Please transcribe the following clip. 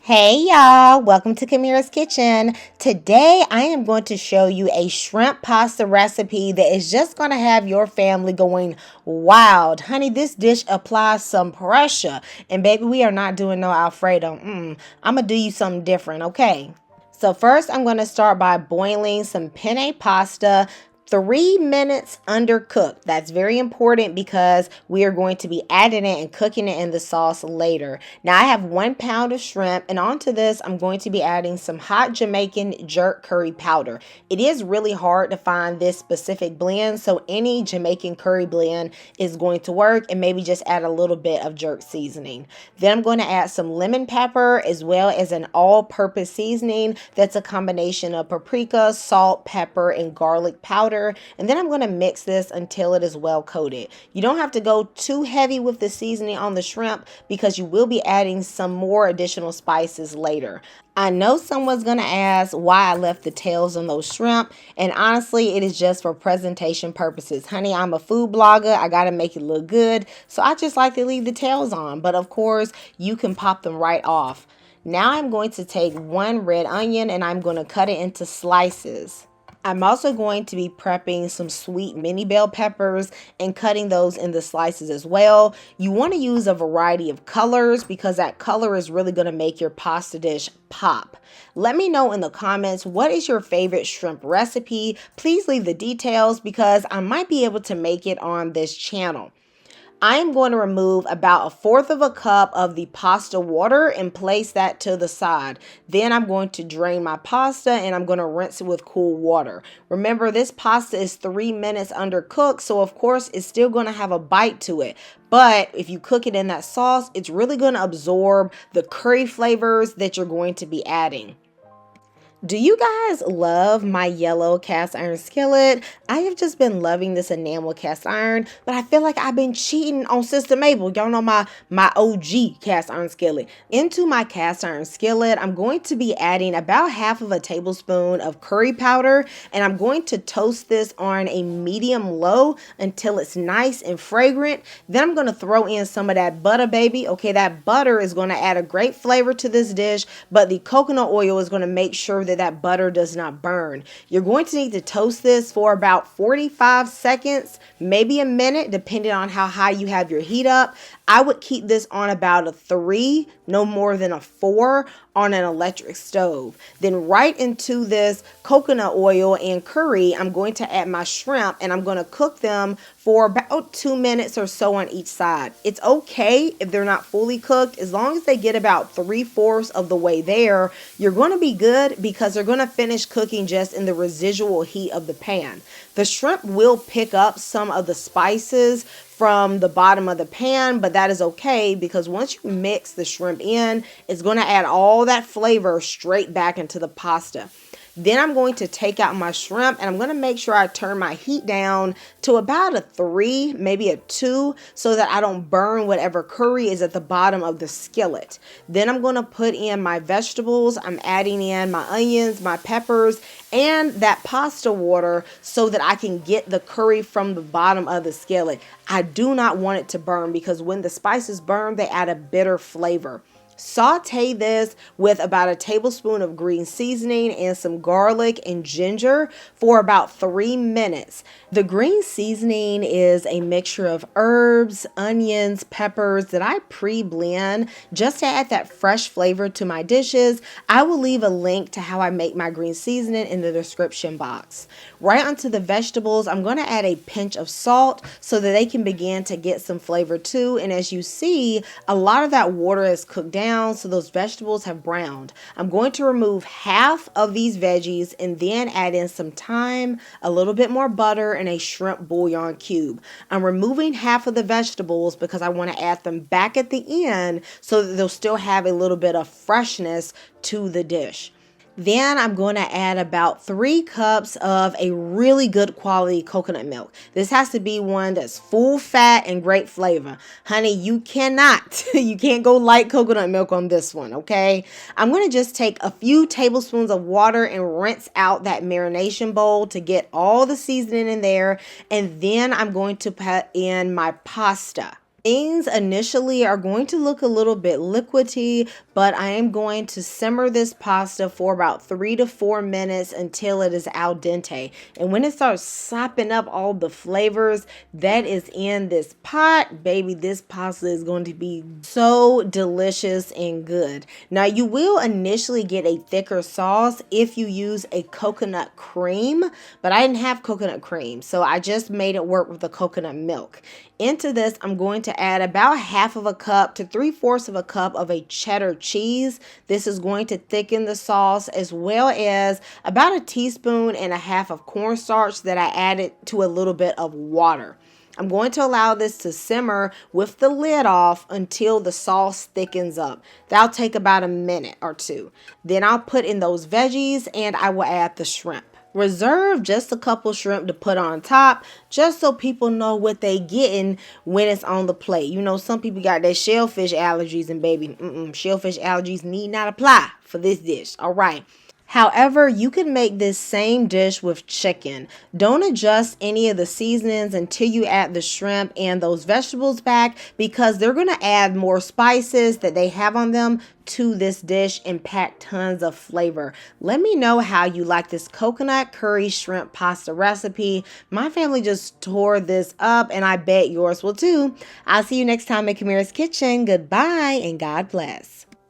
Hey y'all, welcome to Kamira's Kitchen. Today I am going to show you a shrimp pasta recipe that is just going to have your family going wild. Honey, this dish applies some pressure. And baby, we are not doing no Alfredo. I'm going to do you something different, okay? So first I'm going to start by boiling some penne pasta 3 minutes undercooked. That's very important because we are going to be adding it and cooking it in the sauce later. Now I have 1 pound of shrimp, and onto this I'm going to be adding some hot Jamaican jerk curry powder. It is really hard to find this specific blend, so any Jamaican curry blend is going to work, and maybe just add a little bit of jerk seasoning. Then I'm going to add some lemon pepper as well as an all-purpose seasoning that's a combination of paprika, salt, pepper, and garlic powder. And then I'm going to mix this until it is well coated. You don't have to go too heavy with the seasoning on the shrimp because you will be adding some more additional spices later. I know someone's going to ask why I left the tails on those shrimp, and honestly, it is just for presentation purposes. Honey, I'm a food blogger. I got to make it look good, so I just like to leave the tails on, but of course, you can pop them right off. Now I'm going to take 1 red onion and I'm going to cut it into slices. I'm also going to be prepping some sweet mini bell peppers and cutting those in the slices as well. You want to use a variety of colors because that color is really going to make your pasta dish pop. Let me know in the comments, what is your favorite shrimp recipe? Please leave the details because I might be able to make it on this channel. I am going to remove about 1/4 of a cup of the pasta water and place that to the side. Then I'm going to drain my pasta and I'm going to rinse it with cool water. Remember, this pasta is 3 minutes undercooked, so of course it's still going to have a bite to it. But if you cook it in that sauce, it's really going to absorb the curry flavors that you're going to be adding. Do you guys love my yellow cast iron skillet? I have just been loving this enamel cast iron, but I feel like I've been cheating on Sister Mabel. Y'all know my OG cast iron skillet. Into my cast iron skillet, I'm going to be adding about 1/2 tablespoon of curry powder, and I'm going to toast this on a medium low until it's nice and fragrant. Then I'm going to throw in some of that butter, baby. Okay, that butter is going to add a great flavor to this dish, but the coconut oil is going to make sure that butter does not burn. You're going to need to toast this for about 45 seconds, maybe a minute, depending on how high you have your heat up. I would keep this on about a 3, no more than a 4 on an electric stove. Then right into this coconut oil and curry, I'm going to add my shrimp and I'm going to cook them for about 2 minutes or so on each side. It's okay if they're not fully cooked. As long as they get about 3/4 of the way there, you're going to be good because they're going to finish cooking just in the residual heat of the pan. The shrimp will pick up some of the spices from the bottom of the pan, but that is okay because once you mix the shrimp in, it's going to add all that flavor straight back into the pasta. Then I'm going to take out my shrimp and I'm going to make sure I turn my heat down to about a 3, maybe a 2, so that I don't burn whatever curry is at the bottom of the skillet. Then I'm going to put in my vegetables. I'm adding in my onions, my peppers, and that pasta water so that I can get the curry from the bottom of the skillet. I do not want it to burn because when the spices burn, they add a bitter flavor. Sauté this with about a tablespoon of green seasoning and some garlic and ginger for about 3 minutes. The green seasoning is a mixture of herbs, onions, peppers that I pre-blend just to add that fresh flavor to my dishes. I will leave a link to how I make my green seasoning in the description box. Right onto the vegetables, I'm going to add a pinch of salt so that they can begin to get some flavor too. And as you see, a lot of that water is cooked down, so those vegetables have browned. I'm going to remove 1/2 of these veggies and then add in some thyme, a little bit more butter, and a shrimp bouillon cube. I'm removing 1/2 of the vegetables because I want to add them back at the end so that they'll still have a little bit of freshness to the dish. Then I'm going to add about 3 cups of a really good quality coconut milk. This has to be one that's full fat and great flavor. Honey, you can't go light coconut milk on this one, okay? I'm going to just take a few tablespoons of water and rinse out that marination bowl to get all the seasoning in there. And then I'm going to put in my pasta. Things initially are going to look a little bit liquidy, but I am going to simmer this pasta for about 3 to 4 minutes until it is al dente. And when it starts sopping up all the flavors that is in this pot, baby, this pasta is going to be so delicious and good. Now, you will initially get a thicker sauce if you use a coconut cream, but I didn't have coconut cream, so I just made it work with the coconut milk. Into this, I'm going to add about half of a cup to 3/4 of a cup of a cheddar cheese. This is going to thicken the sauce, as well as about 1.5 teaspoons of cornstarch that I added to a little bit of water. I'm going to allow this to simmer with the lid off until the sauce thickens up. That'll take about a minute or two. Then I'll put in those veggies and I will add the shrimp. Reserve just a couple shrimp to put on top, just so people know what they getting when it's on the plate. You know, some people got their shellfish allergies, and baby, shellfish allergies need not apply for this dish. All right. However, you can make this same dish with chicken. Don't adjust any of the seasonings until you add the shrimp and those vegetables back, because they're going to add more spices that they have on them to this dish and pack tons of flavor. Let me know how you like this coconut curry shrimp pasta recipe. My family just tore this up, and I bet yours will too. I'll see you next time at Kamira's Kitchen. Goodbye and God bless.